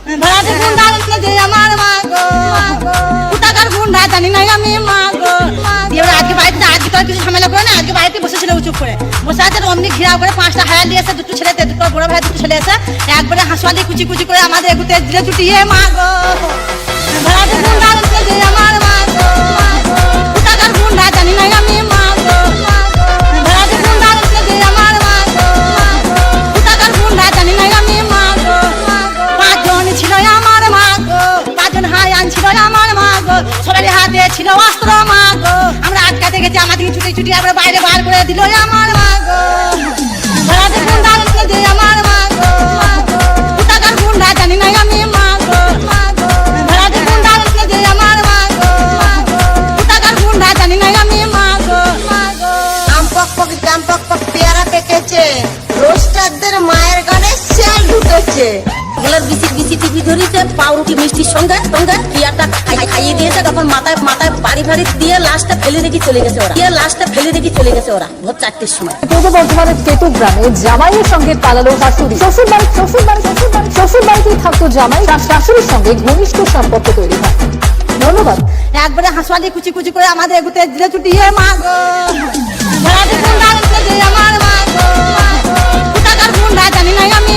ভাড়াটে গুন্ডা যে আমার মা গো, কোথাকার গুন্ডা জানি না আমি মা গো। দিয়ে ওরা আজকে বাড়িতে আজকে তো কিছু ঝামেলা করে না, আজকে বাড়িতে বসেছিল চুপ করে বসে আছে। অমনি ঘিরাও করে 5টা হায়ার নিয়ে এসে, দুটো ছেলেতে, দুটো বড় ভাই, দুটো ছেলে এসে একবারে হাঁসওয়ালি কুচি কুচি করে আমাদের এগুতে দিলে চুটিয়ে মা গো। ভাড়াটে গুন্ডা যে আমার মা গো, কোথাকার গুন্ডা জানি না আমি মা গো। ভাড়াটে গুন্ডা যে আমার মা গো, কোথাকার গুন্ডা জানি না আমি মা গো। 5 জন ছিল আমার মা গো, 5 জন হায়ান ছিল আমার মা গো। সবারই হাতে ছিল অস্ত্র মা গো। আমরা আটকাতে গেছি, আমাদের ছুটি ছুটি আমরা বাইরে বার করে দিল আমার মা গো। ভাড়াটে গুন্ডা যে আমার মা গো, কোথাকার গুন্ডা জানি না আমি মা গো। ভাড়াটে গুন্ডা যে আমার মা গো, কোথাকার গুন্ডা জানি না আমি মা গো। আম পক পক জাম পক পক পেয়ারা পেকেছে, রোস্টারদের মায়ের গানে শেল ঢুকেছে। এগুলোর বিসি বিসি টিপি ধরিছে, পাউরুটি মিষ্টির সঙ্গে সঙ্গে পিয়াটা খাইয়ে দিয়েছে। তখন মাথায় মাথায় বাড়ি বাড়ি দিয়ে লাশটা ফেলে রেখে চলে গেছে ওরা, দিয়ে লাশটা ফেলে রেখে চলে গেছে ওরা ভোর 4টের সময়। পূর্ব বর্ধমানের কেতু গ্রামে জামাইয়ের সঙ্গে পালালো শাশুড়ি। শ্বশুর বাড়িতেই থাকতো জামাই, তার শাশুড়ির সঙ্গে ঘনিষ্ঠ সম্পর্ক তৈরি হয়। ধন্যবাদ। একবারে হাঁসওয়ালি কুচি কুচি করে আমাদের এগুতে দিলে চুটিয়ে মা গো। ভাড়াটে গুন্ডা যে আমার মা গো, কোথাকার গুন্ডা জানি না আমি